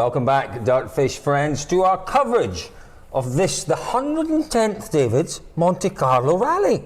welcome back, DirtFish friends, to our coverage of this, the 110th, David, Monte Carlo Rally.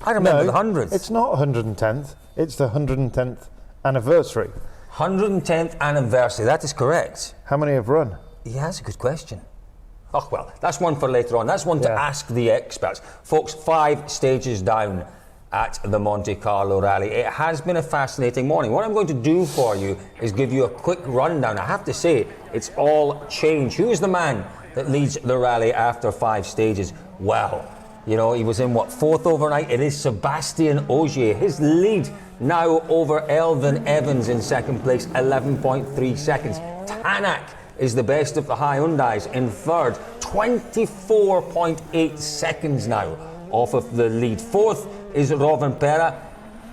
I remember the 100th. It's not 110th, it's the 110th anniversary. 110th anniversary, that is correct. How many have run? Yeah, that's a good question. Oh, well, that's one for later on. That's one to ask the experts. Folks, 5 stages down at the Monte Carlo Rally. It has been a fascinating morning. What I'm going to do for you is give you a quick rundown. I have to say, it's all changed. Who is the man that leads the rally after 5 stages? Well, you know, he was in, 4th overnight? It is Sébastien Ogier. His lead now over Elvin Evans in 2nd place, 11.3 seconds. Tanak is the best of the Hyundais in 3rd, 24.8 seconds now off of the lead. 4th is Rovanperä,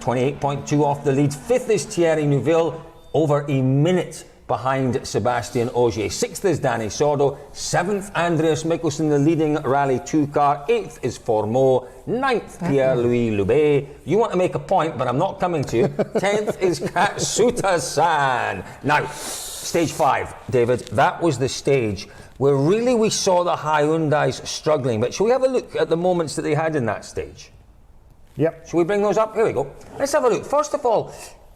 28.2 off the lead. 5th is Thierry Neuville, over a minute behind Sébastien Ogier. 6th is Danny Sordo. 7th, Andreas Mikkelsen, the leading Rally 2 car. 8th is Formeau. 9th, Pierre-Louis Loubet. You want to make a point, but I'm not coming to you. 10th is Katsuta-san. Now, stage 5, David, that was the stage where really we saw the Hyundais struggling. But shall we have a look at the moments that they had in that stage? Yep. Shall we bring those up? Here we go. Let's have a look. First of all,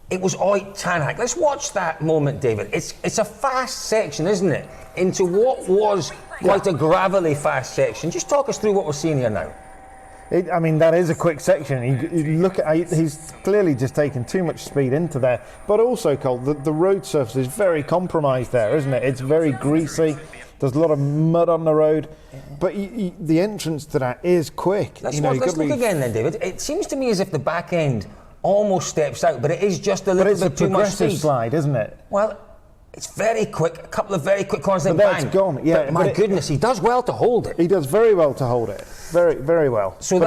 it was Oyt Tanak. Let's watch that moment, David. It's a fast section, isn't it? Into what was quite a gravelly fast section. Just talk us through what we're seeing here now. I mean, that is a quick section. You look at, he's clearly just taken too much speed into there. But also, Cole, the road surface is very compromised there, isn't it? It's very greasy. There's a lot of mud on the road, but the entrance to that is quick. Let's look again then, David. It seems to me as if the back end almost steps out, but it is just a little bit too much speed. It's a progressive slide, isn't it? Well, it's very quick. A couple of very quick corners, then bang. It's gone. Yeah, but my goodness, he does well to hold it. He does very well to hold it. Very, very well. So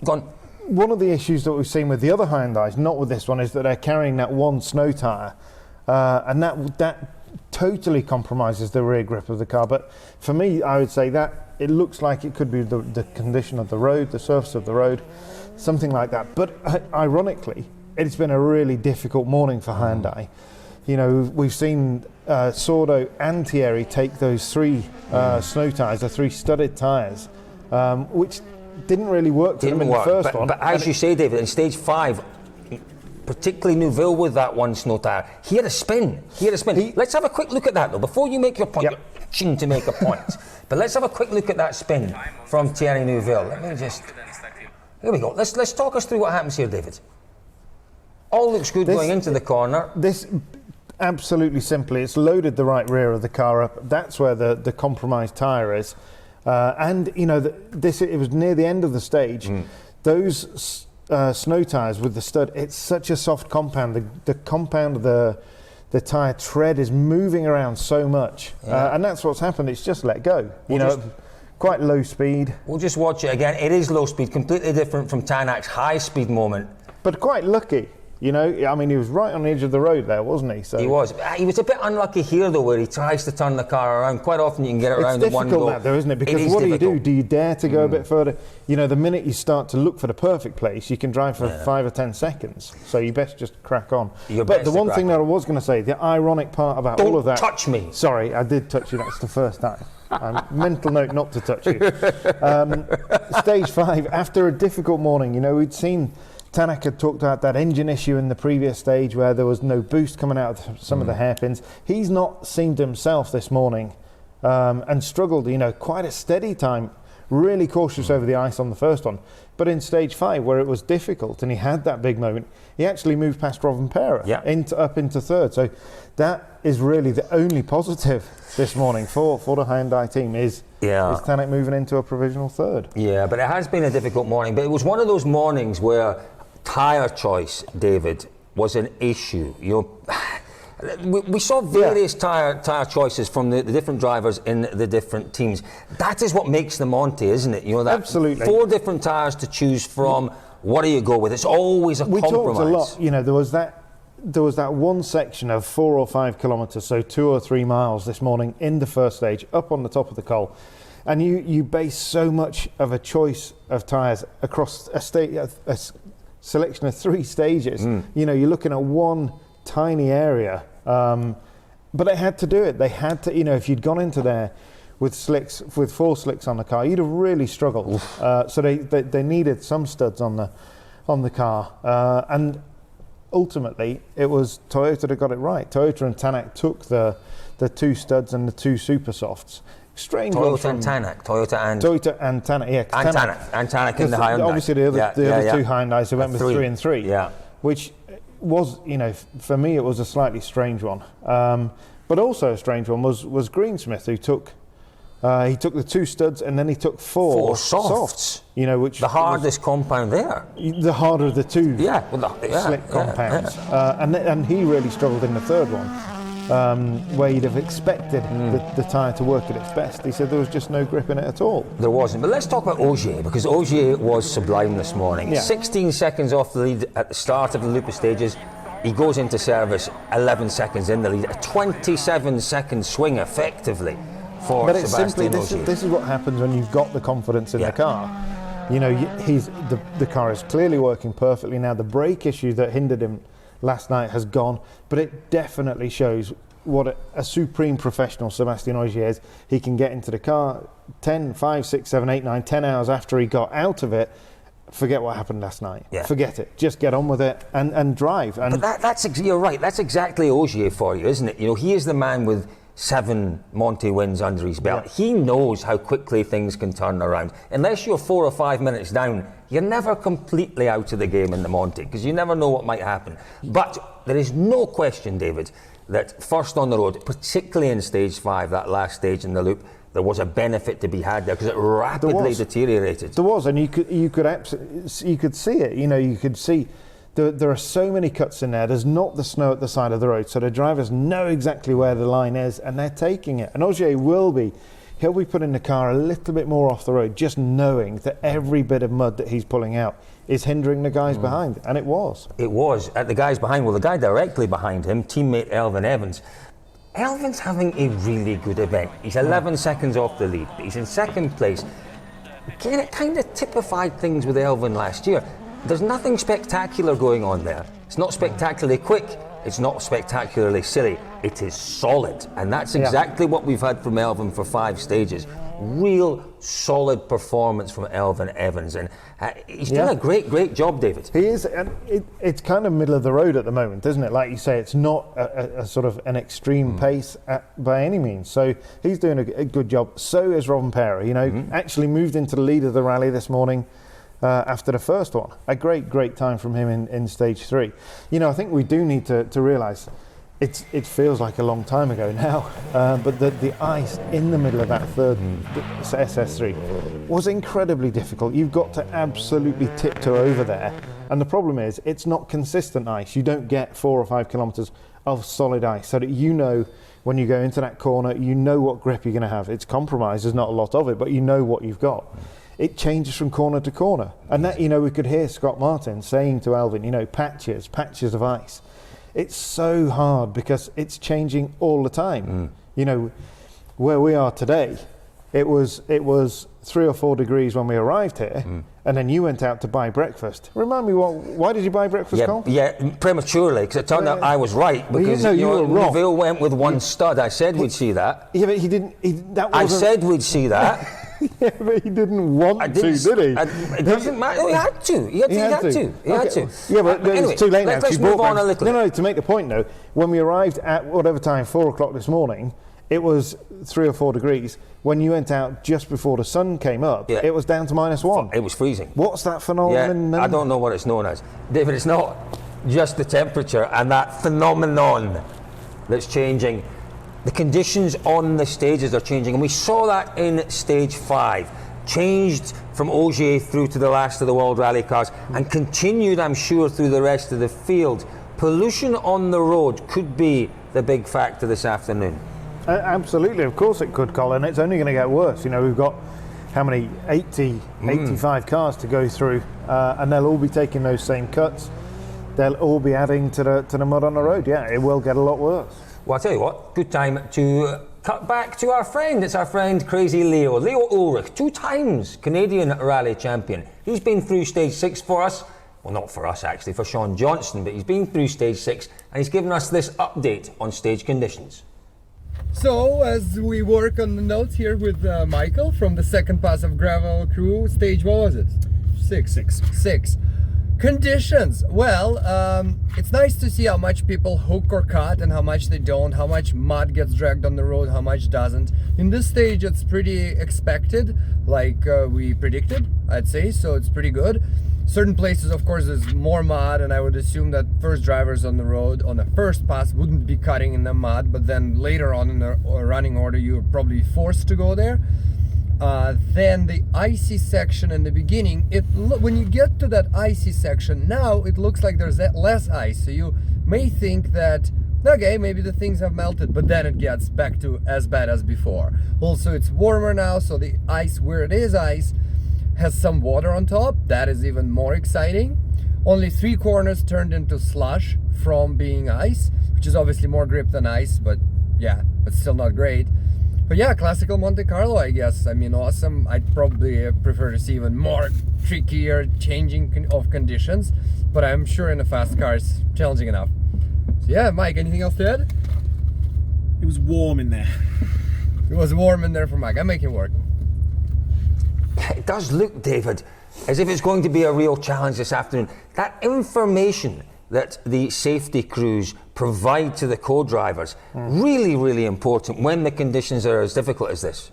gone. One of the issues that we've seen with the other Hyundais, not with this one, is that they're carrying that one snow tyre, and that totally compromises the rear grip of the car. But for me, I would say that it looks like it could be the condition of the road, the surface of the road, something like that. But ironically, it's been a really difficult morning for Hyundai. You know, we've seen Sordo and Thierry take those 3 snow tyres, the 3 studded tyres, which didn't really work for them in the first one. But as you say, David, in stage 5, particularly Neuville with that one snow tyre, he had a spin. Let's have a quick look at that, though. Before you make your point, you're itching to make a point. But let's have a quick look at that spin from Thierry Neuville. Let me just... Here we go. Let's talk us through what happens here, David. All looks good going into the corner. This, absolutely simply, it's loaded the right rear of the car up. That's where the compromised tyre is. And, you know, it was near the end of the stage. Those snow tyres with the stud, it's such a soft compound. The compound of the tyre tread is moving around so much. And that's what's happened. It's just let go. Quite low speed. We'll just watch it again. It is low speed, completely different from Tanak's high speed moment. But quite lucky. You know, I mean, he was right on the edge of the road there, wasn't he? So he was. He was a bit unlucky here, though, where he tries to turn the car around. Quite often you can get it around in one go. It's difficult, that, though, isn't it? Because what do? Do you dare to go a bit further? You know, the minute you start to look for the perfect place, you can drive for 5 or 10 seconds. So you best just crack on. But the one thing that I was going to say, the ironic part about all of that... Don't touch me! Sorry, I did touch you. That's the first time. Mental note not to touch you. Stage 5, after a difficult morning, you know, we'd seen... Tanak had talked about that engine issue in the previous stage where there was no boost coming out of some of the hairpins. He's not seemed himself this morning and struggled, you know, quite a steady time, really cautious over the ice on the first one. But in stage 5, where it was difficult and he had that big moment, he actually moved past Rovanperä up into 3rd. So that is really the only positive this morning for the Hyundai team is Tanak moving into a provisional 3rd. Yeah, but it has been a difficult morning. But it was one of those mornings where tyre choice, David, was an issue. You know, we saw various tyre choices from the different drivers in the different teams. That is what makes the Monte, isn't it? You know, that absolutely 4 different tyres to choose from. What do you go with? It's always a compromise. We talked a lot. You know, there was that one section of 4 or 5 kilometres, so 2 or 3 miles this morning in the first stage, up on the top of the col. And you base so much of a choice of tyres across a selection of 3 stages. You know, you're looking at one tiny area, But they had to do it. They had to, if you'd gone into there with 4 slicks on the car, you'd have really struggled. So they needed some studs on the car, and ultimately it was Toyota that got it right. Toyota and Tanak took the 2 studs and the 2 super softs. Strange one Toyota and Tanak, Toyota and Tanak, yeah. And Tanak in the Hyundai. Obviously the other 2 Hyundais went with 3 and 3. Yeah. Which was, for me it was a slightly strange one. But also a strange one was Greensmith, who took the 2 studs and then he took 4 softs. Which the hardest compound there. The harder of the 2 slick compounds. And he really struggled in the third one, where you'd have expected the tyre to work at its best. He said there was just no grip in it at all. There wasn't. But let's talk about Ogier, because Ogier was sublime this morning. Yeah. 16 seconds off the lead at the start of the loop of stages. He goes into service 11 seconds in the lead. A 27-second swing, effectively, for but it's Sebastian simply, Ogier. This is what happens when you've got the confidence in the car. The car is clearly working perfectly now. The brake issue that hindered him last night has gone, but it definitely shows what a supreme professional Sebastian Ogier is. He can get into the car 10, 5, 6, 7, 8, 9, 10 hours after he got out of it. Forget what happened last night. Yeah. Forget it. Just get on with it and drive. And but you're right. That's exactly Ogier for you, isn't it? He is the man with 7 Monte wins under his belt. Yeah. He knows how quickly things can turn around. Unless you're 4 or 5 minutes down, you're never completely out of the game in the Monte, because you never know what might happen. But there is no question, David, that first on the road, particularly in stage 5, that last stage in the loop, there was a benefit to be had there because it rapidly deteriorated. There was, and you could see it. You could see there are so many cuts in there. There's not the snow at the side of the road, so the drivers know exactly where the line is, and they're taking it. And Ogier he'll be putting the car a little bit more off the road, just knowing that every bit of mud that he's pulling out is hindering the guys behind, and it was. It was. At the guys behind, the guy directly behind him, teammate Elvin Evans. Elvin's having a really good event. He's 11 seconds off the lead. He's in second place. Again, it kind of typified things with Elvin last year. There's nothing spectacular going on there. It's not spectacularly quick. It's not spectacularly silly. It is solid. And that's exactly what we've had from Elvin for 5 stages. Real solid performance from Elvin Evans. And he's doing a great job, David. He is. And it's kind of middle of the road at the moment, isn't it? Like you say, it's not a sort of an extreme pace by any means. So he's doing a good job. So is Robin Pera. Actually moved into the lead of the rally this morning. After the first one. A great time from him in stage 3. I think we do need to realise it feels like a long time ago now, but the ice in the middle of that third SS3 was incredibly difficult. You've got to absolutely tiptoe over there, and the problem is it's not consistent ice. You don't get 4 or 5 kilometres of solid ice, so that when you go into that corner, what grip you're going to have. It's compromised, there's not a lot of it, but you know what you've got. It changes from corner to corner. And that, we could hear Scott Martin saying to Elvin, patches of ice. It's so hard because it's changing all the time. Where we are today, it was 3 or 4 degrees when we arrived here, and then you went out to buy breakfast. Remind me, why did you buy breakfast, Colin? Yeah, prematurely, because it turned out I was right, because you were wrong. Neuville went with 1 stud. I said we'd see that. Yeah, but he didn't. I said we'd see that. Yeah, but he didn't want to, did he? It doesn't matter. He had to. He had to. Yeah, but anyway, it's too late now. Let's move on a little. No, to make the point though, when we arrived at whatever time, 4 o'clock this morning, it was 3 or 4 degrees. When you went out just before the sun came up, it was down to -1. It was freezing. What's that phenomenon? I don't know what it's known as. David, it's not just the temperature and that phenomenon that's changing. The conditions on the stages are changing, and we saw that in stage 5. Changed from Ogier through to the last of the World Rally cars, and continued, I'm sure, through the rest of the field. Pollution on the road could be the big factor this afternoon. Absolutely, of course it could, Colin. It's only going to get worse. We've got how many 85 cars to go through, and they'll all be taking those same cuts. They'll all be adding to the mud on the road. Yeah, it will get a lot worse. Well, I'll tell you what, good time to cut back to our friend. It's our friend Crazy Leo Ulrich, 2 times Canadian rally champion. He's been through stage 6 for us. Well, not for us actually, for Sean Johnston, but he's been through stage 6 and he's given us this update on stage conditions. So, as we work on the notes here with Michael from the second pass of gravel crew, stage, what was it? Six. Conditions. Well, it's nice to see how much people hook or cut and how much they don't, how much mud gets dragged on the road, how much doesn't. In this stage, it's pretty expected, like we predicted, I'd say, so it's pretty good. Certain places, of course, there's more mud, and I would assume that first drivers on the road on the first pass wouldn't be cutting in the mud, but then later on in the running order, you're probably forced to go there. Then the icy section in the beginning, when you get to that icy section, now it looks like there's less ice, so you may think that, okay, maybe the things have melted, but then it gets back to as bad as before. Also, it's warmer now, so the ice, where it is ice, has some water on top. That is even more exciting. Only 3 corners turned into slush from being ice, which is obviously more grip than ice, but yeah, but still not great. But yeah, classical Monte Carlo, I guess. I mean, awesome. I'd probably prefer to see even more trickier changing of conditions, but I'm sure in a fast car it's challenging enough. So yeah, Mike, anything else to add? It was warm in there. It was warm in there for Mike. I make it work. It does look, David, as if it's going to be a real challenge this afternoon. That information that the safety crews provide to the co-drivers, really, really important when the conditions are as difficult as this.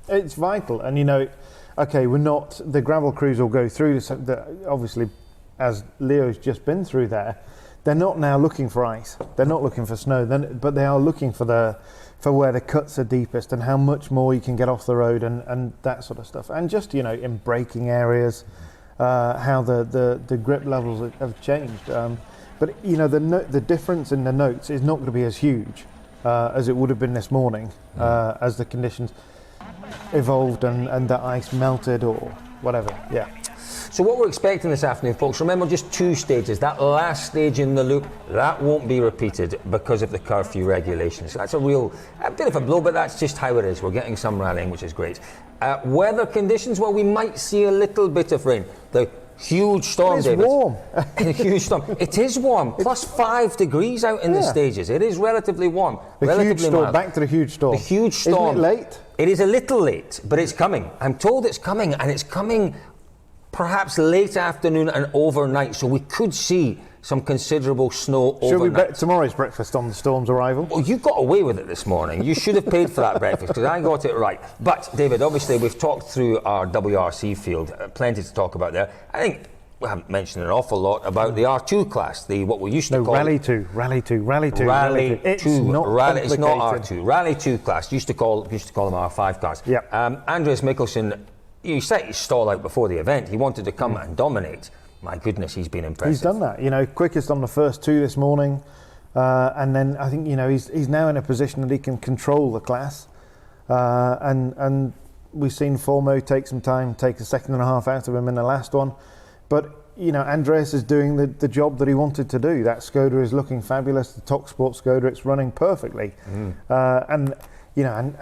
It's vital, and you know, okay, the gravel crews will go through this, obviously, as Leo's just been through there. They're not now looking for ice, they're not looking for snow, but they are looking for where the cuts are deepest and how much more you can get off the road and that sort of stuff. And just, you know, in braking areas, how the grip levels have changed. But you know, the difference in the notes is not going to be as huge as it would have been this morning, as the conditions evolved and the ice melted or whatever. Yeah. So what we're expecting this afternoon, folks, remember just 2 stages. That last stage in the loop, that won't be repeated because of the curfew regulations. That's a bit of a blow, but that's just how it is. We're getting some rallying, which is great. Weather conditions, well, we might see a little bit of rain. The huge storm, it's David. warm. A huge storm. It is warm. Plus 5 degrees out in the stages. It is relatively warm. Huge storm. Back to the huge storm. The huge storm. Isn't it late? It is a little late, but it's coming. I'm told it's coming, and it's coming perhaps late afternoon and overnight, so we could see some considerable snow overnight. Should we bet tomorrow's breakfast on the storm's arrival? Well, you got away with it this morning. You should have paid for that breakfast, because I got it right. But, David, obviously we've talked through our WRC field, plenty to talk about there. I think we haven't mentioned an awful lot about the R2 class, what we used to call Rally 2. It's not it's not complicated. R2. Rally 2 class, used to call them R5 cars. Yeah. Andreas Mikkelsen, he set his stall out before the event. He wanted to come and dominate. My goodness, he's been impressive. He's done that. You know, quickest on the first 2 this morning, and then I think, you know, he's now in a position that he can control the class, and we've seen Formo take some time, take a second and a half out of him in the last one, but you know, Andreas is doing the job that he wanted to do. That Skoda is looking fabulous. The Talk Sport Skoda, it's running perfectly, and you know, and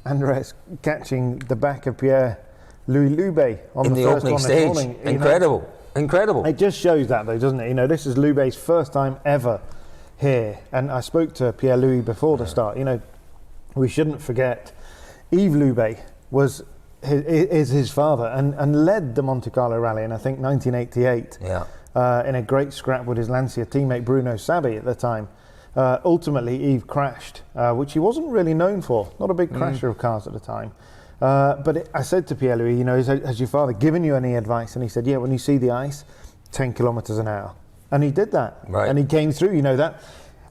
Andreas catching the back of Louis Lube on in the the first opening one stage. this morning. Incredible. It just shows that, though, doesn't it? You know, this is Lube's first time ever here, and I spoke to Pierre-Louis before the start. You know, we shouldn't forget Yves Lube is his father and led the Monte Carlo Rally in, I think, 1988. Yeah. In a great scrap with his Lancia teammate Bruno Sabi at the time. Ultimately, Yves crashed, which he wasn't really known for. Not a big crasher of cars at the time. But I said to Pierre-Louis, you know, has your father given you any advice? And he said, yeah, when you see the ice, 10 kilometres an hour. And he did that. Right. And he came through, you know, that.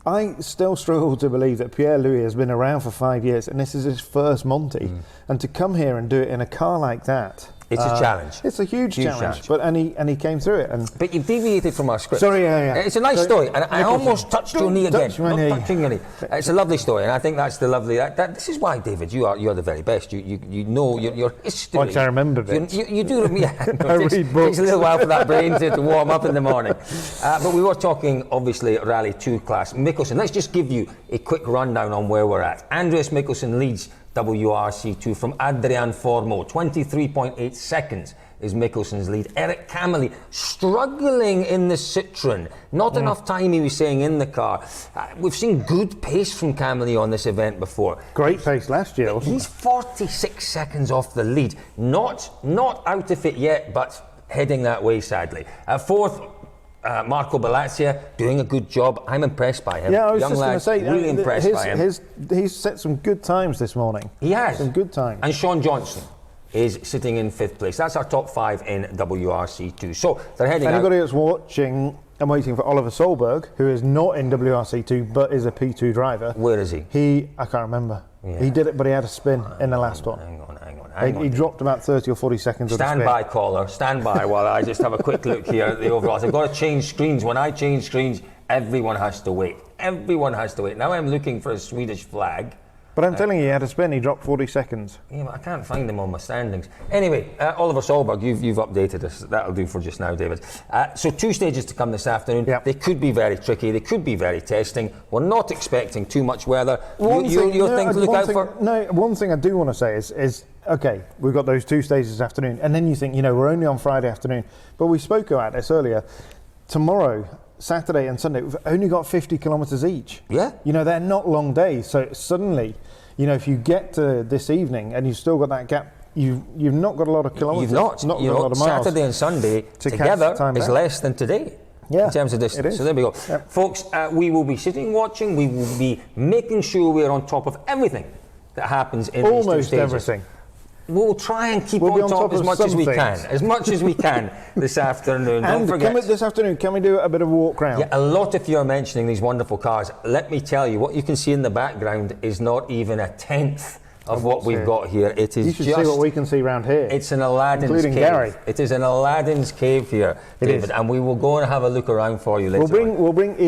I still struggle to believe that Pierre-Louis has been around for 5 years and this is his first Monte. And to come here and do it in a car like that. It's a challenge. It's a huge challenge. But and he came through it. But you've deviated from our script. Sorry, yeah. It's a nice story, and I almost touched your knee again. Touching your knee. It's a lovely story, and I think that's the lovely. This is why, David, you're the very best. You know your history. Once I remember it. You do. Yeah. I read books. Takes a little while for that brain to warm up in the morning. But we were talking, obviously, Rally 2 class. Mikkelsen. Let's just give you a quick rundown on where we're at. Andreas Mikkelsen leads WRC2 from Adrian Formo, 23.8 seconds is Mickelson's lead. Eric Camely struggling in the Citroen. Not enough time, he was saying, in the car. We've seen good pace from Camely on this event before. Great pace last year, wasn't He's 46 seconds off the lead. Not out of it yet, but heading that way, sadly. Fourth, Marco Bellazia doing a good job. I'm impressed by him. Yeah, I was Young just going to lad, say, really impressed by him. He's set some good times this morning. He has. Some good times. And Sean Johnson is sitting in 5th place. That's our top 5 in WRC2. So they're heading Anybody out. that's watching and waiting for Oliver Solberg, who is not in WRC2 but is a P2 driver. Where is he? I can't remember. Yeah. He did it, but he had a spin in the last one. Hang on. He dropped about 30 or 40 seconds of the spin. Stand by, caller. Stand by while I just have a quick look here at the overalls. I've got to change screens. When I change screens, everyone has to wait. Everyone has to wait. Now I'm looking for a Swedish flag. But I'm telling you, he had a spin. He dropped 40 seconds. Yeah, but I can't find them on my standings. Anyway, Oliver Solberg, you've updated us. That'll do for just now, David. So 2 stages to come this afternoon. Yep. They could be very tricky. They could be very testing. We're not expecting too much weather. Your thing to look out for? No, one thing I do want to say is okay, we've got those 2 stages this afternoon. And then you think, we're only on Friday afternoon. But we spoke about this earlier. Tomorrow, Saturday and Sunday, we've only got 50 kilometres each. Yeah. They're not long days. So suddenly, if you get to this evening and you've still got that gap, you've not got a lot of kilometres. You've not. Got a lot of miles. Saturday and Sunday to together time is back. less than today. Yeah, in terms of distance. it is. So there we go. Yep. Folks, we will be sitting watching. We will be making sure we're on top of everything that happens in these 2 Almost stages. everything. We'll try and keep We'll be on top as of much some as we things. can. As much as we can this afternoon. Don't And forget. this afternoon, can we do a bit of a walk round? Yeah, a lot of you are mentioning these wonderful cars. Let me tell you, what you can see in the background is not even a tenth of what we've got here. It is You should see what we can see around here. It's an Aladdin's including cave. Gary. It is an Aladdin's cave here, It David, is. and we will go and have a look around for you later. We'll bring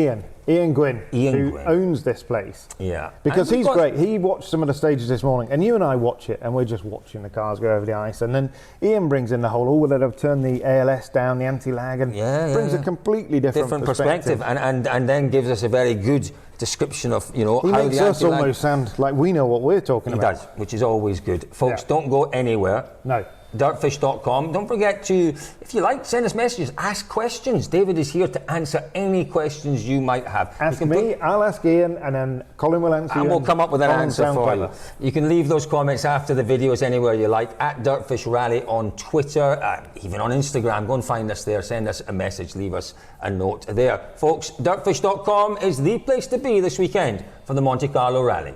Ian Gwynn, who Gwynn. owns this place. Yeah. Because And he's we've got- great. He watched some of the stages this morning, and you and I watch it, and we're just watching the cars go over the ice. And then Ian brings in the whole, will it have turned the ALS down, the anti-lag, and brings a completely different perspective, and then gives us a very good description of He how makes the us anti-lag. almost sound like we know what we're talking He about. does, which is always good. Folks, Yeah. don't go anywhere. No. DirtFish.com. Don't forget to, if you like, send us messages, ask questions. David is here to answer any questions you might have. Ask You can me, I'll ask Ian, and then Colin will answer you. and we'll come up with an Colin answer sound for clever. you. You can leave those comments after the videos anywhere you like, at DirtFish Rally on Twitter, even on Instagram. Go and find us there, send us a message, leave us a note there. Folks, DirtFish.com is the place to be this weekend for the Monte Carlo Rally.